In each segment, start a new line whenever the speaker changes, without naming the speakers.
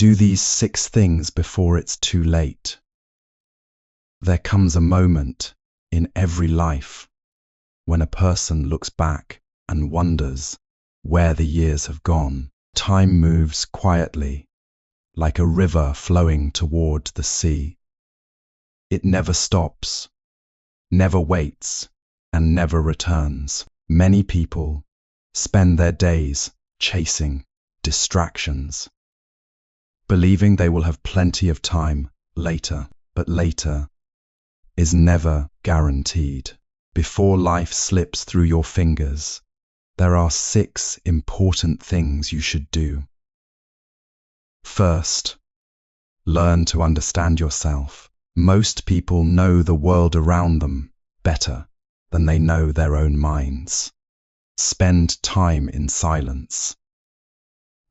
Do these 6 things before it's too late. There comes a moment in every life when a person looks back and wonders where the years have gone. Time moves quietly, like a river flowing toward the sea. It never stops, never waits, and never returns. Many people spend their days chasing distractions, believing they will have plenty of time later, but later is never guaranteed. Before life slips through your fingers, there are 6 important things you should do. First, learn to understand yourself. Most people know the world around them better than they know their own minds. Spend time in silence.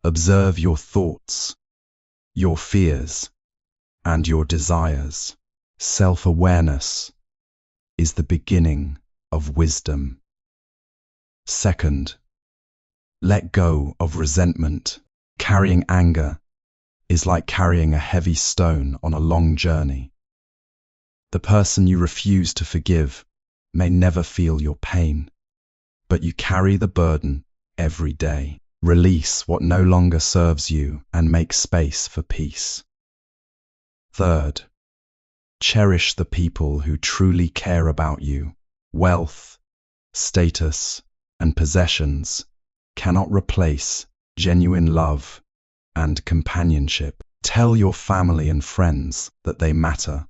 Observe your thoughts, your fears, and your desires. Self-awareness is the beginning of wisdom. Second, let go of resentment. Carrying anger is like carrying a heavy stone on a long journey. The person you refuse to forgive may never feel your pain, but you carry the burden every day. Release what no longer serves you and make space for peace. Third, cherish the people who truly care about you. Wealth, status, and possessions cannot replace genuine love and companionship. Tell your family and friends that they matter.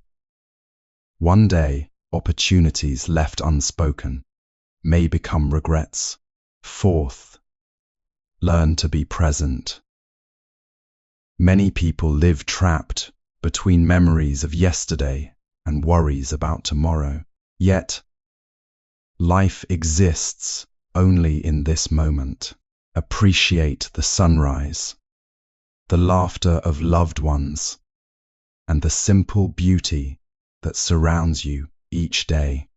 One day, opportunities left unspoken may become regrets. Fourth, learn to be present. Many people live trapped between memories of yesterday and worries about tomorrow. Yet, life exists only in this moment. Appreciate the sunrise, the laughter of loved ones, and the simple beauty that surrounds you each day.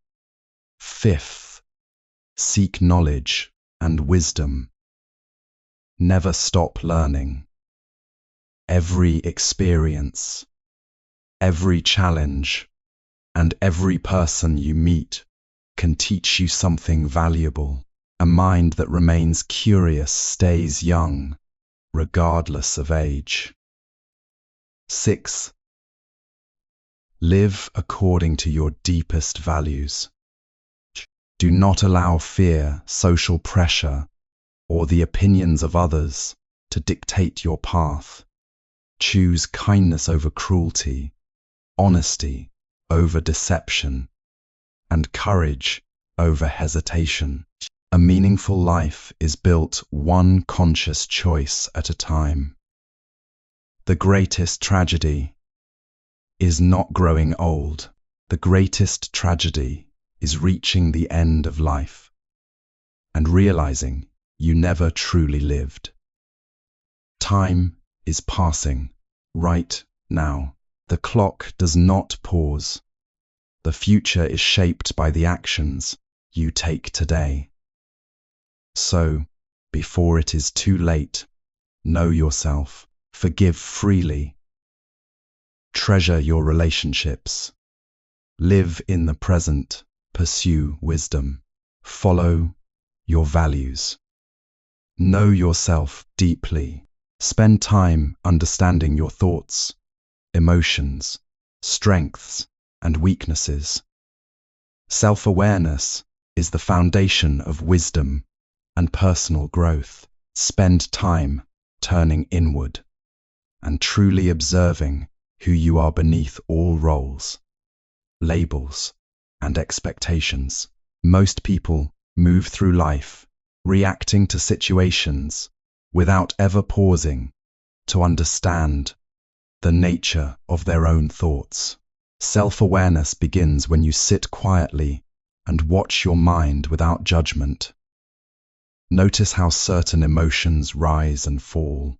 Fifth, seek knowledge and wisdom. Never stop learning. Every experience, every challenge, and every person you meet can teach you something valuable. A mind that remains curious stays young, regardless of age. 6. Live according to your deepest values. Do not allow fear, social pressure, or the opinions of others to dictate your path. Choose kindness over cruelty, honesty over deception, and courage over hesitation. A meaningful life is built one conscious choice at a time. The greatest tragedy is not growing old. The greatest tragedy is reaching the end of life and realizing you never truly lived. Time is passing right now. The clock does not pause. The future is shaped by the actions you take today. So, before it is too late, know yourself, forgive freely, treasure your relationships, live in the present, pursue wisdom, follow your values, know yourself deeply, spend time understanding your thoughts, emotions, strengths, and weaknesses. Self-awareness is the foundation of wisdom and personal growth. Spend time turning inward and truly observing who you are beneath all roles, labels, and expectations. Most people move through life reacting to situations without ever pausing to understand the nature of their own thoughts. Self-awareness begins when you sit quietly and watch your mind without judgment. Notice how certain emotions rise and fall,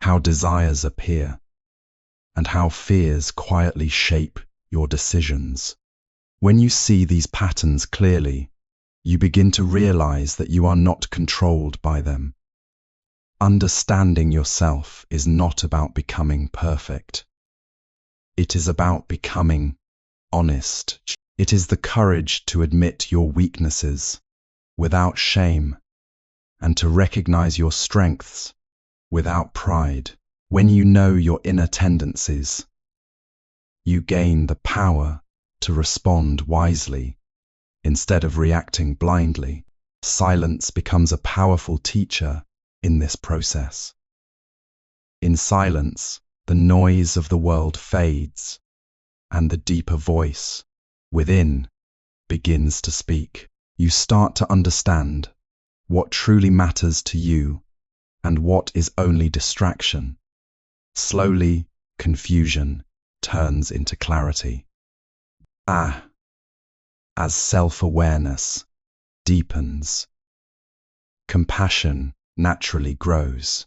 how desires appear, and how fears quietly shape your decisions. When you see these patterns clearly, you begin to realize that you are not controlled by them. Understanding yourself is not about becoming perfect. It is about becoming honest. It is the courage to admit your weaknesses without shame and to recognize your strengths without pride. When you know your inner tendencies, you gain the power to respond wisely instead of reacting blindly. Silence becomes a powerful teacher in this process. In silence, the noise of the world fades, and the deeper voice within begins to speak. You start to understand what truly matters to you and what is only distraction. Slowly, confusion turns into clarity. As self-awareness deepens, compassion naturally grows.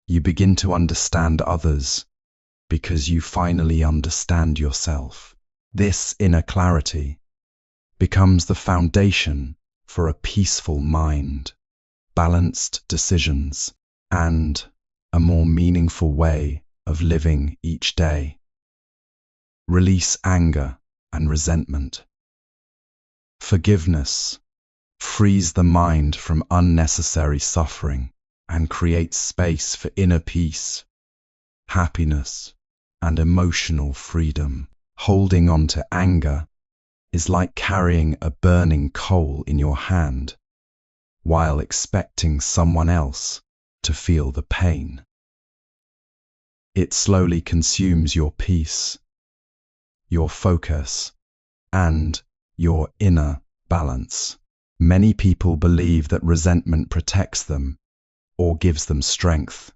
You begin to understand others because you finally understand yourself. This inner clarity becomes the foundation for a peaceful mind, balanced decisions, and a more meaningful way of living each day. Release anger and resentment. Forgiveness frees the mind from unnecessary suffering and creates space for inner peace, happiness, and emotional freedom. Holding on to anger is like carrying a burning coal in your hand while expecting someone else to feel the pain. It slowly consumes your peace, your focus, and your inner balance. Many people believe that resentment protects them or gives them strength,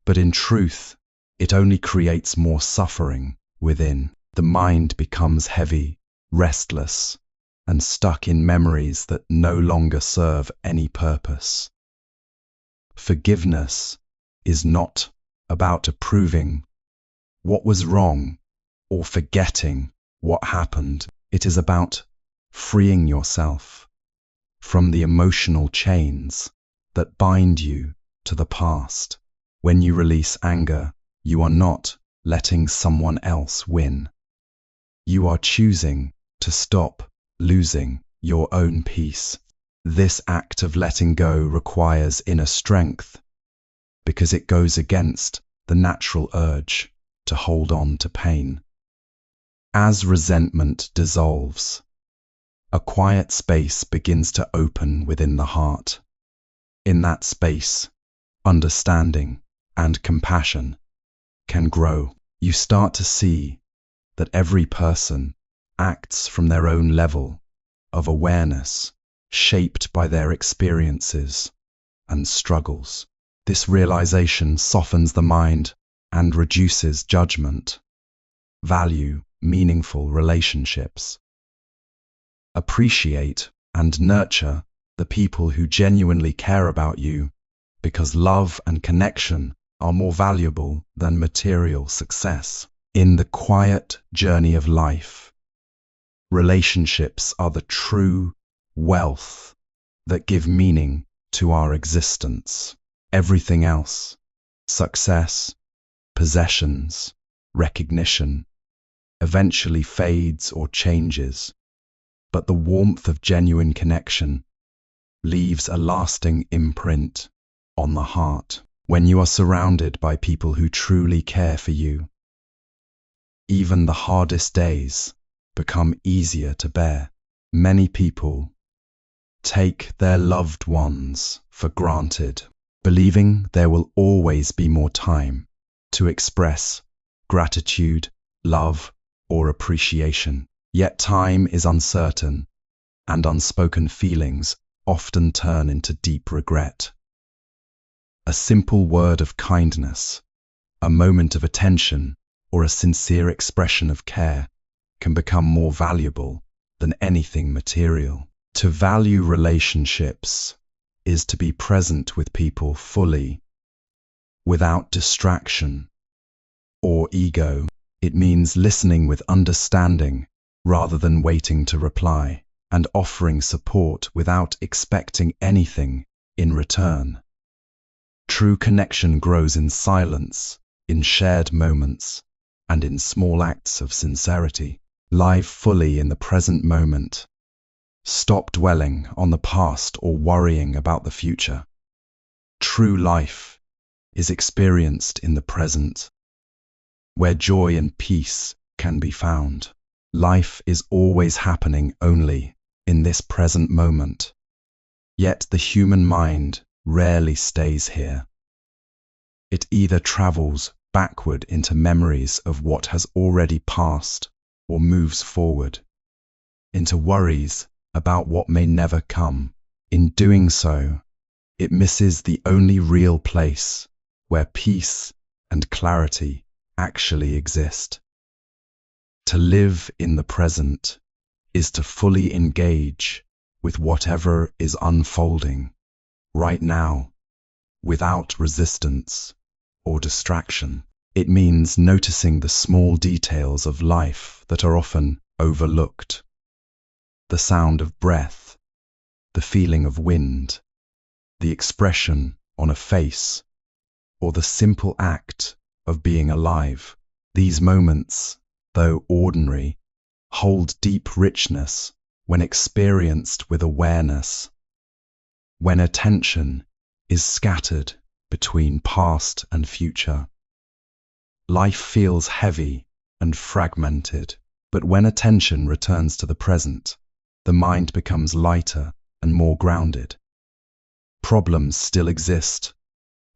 but in truth, it only creates more suffering within. The mind becomes heavy, restless, and stuck in memories that no longer serve any purpose. Forgiveness is not about approving what was wrong or forgetting what happened. It is about freeing yourself from the emotional chains that bind you to the past. When you release anger, you are not letting someone else win. You are choosing to stop losing your own peace. This act of letting go requires inner strength because it goes against the natural urge to hold on to pain. As resentment dissolves, a quiet space begins to open within the heart. In that space, understanding and compassion can grow. You start to see that every person acts from their own level of awareness, shaped by their experiences and struggles. This realization softens the mind and reduces judgment. Value meaningful relationships. Appreciate and nurture the people who genuinely care about you, because love and connection are more valuable than material success. In the quiet journey of life, relationships are the true wealth that give meaning to our existence. Everything else, success, possessions, recognition, eventually fades or changes, but the warmth of genuine connection leaves a lasting imprint on the heart. When you are surrounded by people who truly care for you, even the hardest days become easier to bear. Many people take their loved ones for granted, believing there will always be more time to express gratitude, love, or appreciation. Yet time is uncertain, and unspoken feelings often turn into deep regret. A simple word of kindness, a moment of attention, or a sincere expression of care can become more valuable than anything material. To value relationships is to be present with people fully, without distraction or ego. It means listening with understanding rather than waiting to reply, and offering support without expecting anything in return. True connection grows in silence, in shared moments, and in small acts of sincerity. Live fully in the present moment. Stop dwelling on the past or worrying about the future. True life is experienced in the present, where joy and peace can be found. Life is always happening only in this present moment. Yet the human mind rarely stays here. It either travels backward into memories of what has already passed or moves forward into worries about what may never come. In doing so, it misses the only real place where peace and clarity actually exist. To live in the present is to fully engage with whatever is unfolding right now, without resistance or distraction. It means noticing the small details of life that are often overlooked. The sound of breath, the feeling of wind, the expression on a face, or the simple act of being alive. These moments, though ordinary, hold deep richness when experienced with awareness. When attention is scattered between past and future, life feels heavy and fragmented. But when attention returns to the present, the mind becomes lighter and more grounded. Problems still exist,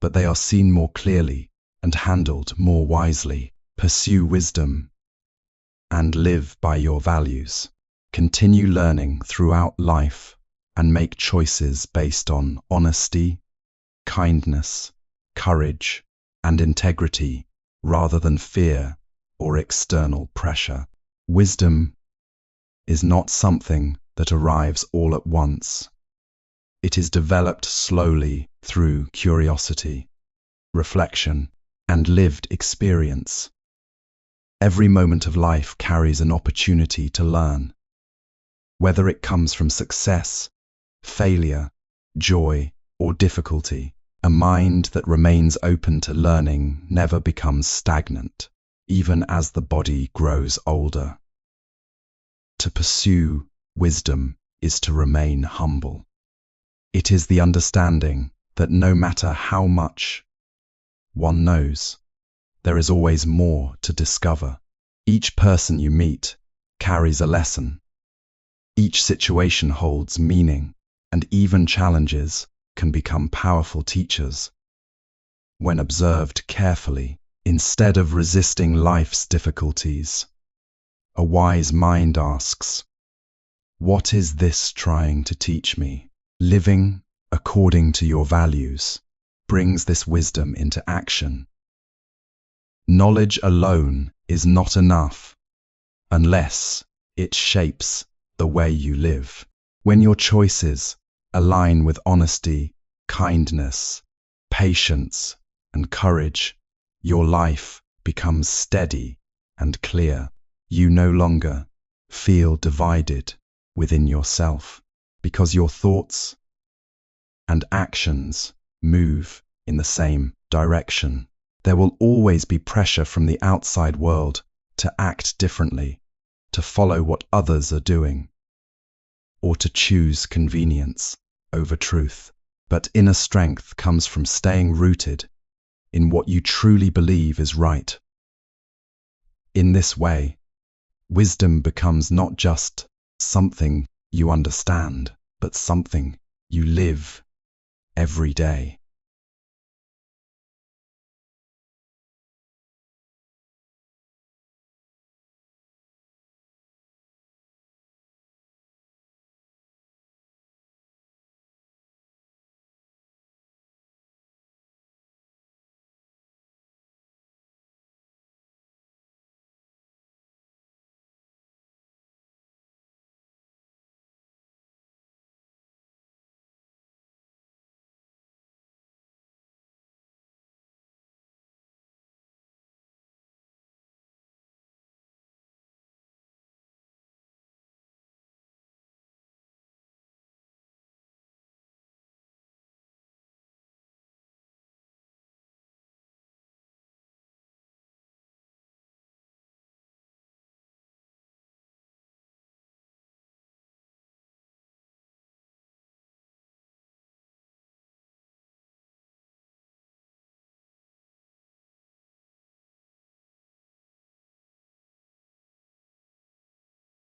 but they are seen more clearly and handled more wisely. Pursue wisdom and live by your values. Continue learning throughout life and make choices based on honesty, kindness, courage, and integrity rather than fear or external pressure. Wisdom is not something that arrives all at once. It is developed slowly through curiosity, reflection, and lived experience. Every moment of life carries an opportunity to learn. Whether it comes from success, failure, joy, or difficulty, a mind that remains open to learning never becomes stagnant, even as the body grows older. To pursue wisdom is to remain humble. It is the understanding that no matter how much one knows, there is always more to discover. Each person you meet carries a lesson. Each situation holds meaning, and even challenges can become powerful teachers. When observed carefully, instead of resisting life's difficulties, a wise mind asks, "What is this trying to teach me?" Living according to your values brings this wisdom into action. Knowledge alone is not enough unless it shapes the way you live. When your choices align with honesty, kindness, patience, and courage, your life becomes steady and clear. You no longer feel divided within yourself because your thoughts and actions move in the same direction. There will always be pressure from the outside world to act differently, to follow what others are doing, or to choose convenience over truth. But inner strength comes from staying rooted in what you truly believe is right. In this way, wisdom becomes not just something you understand, but something you live every day.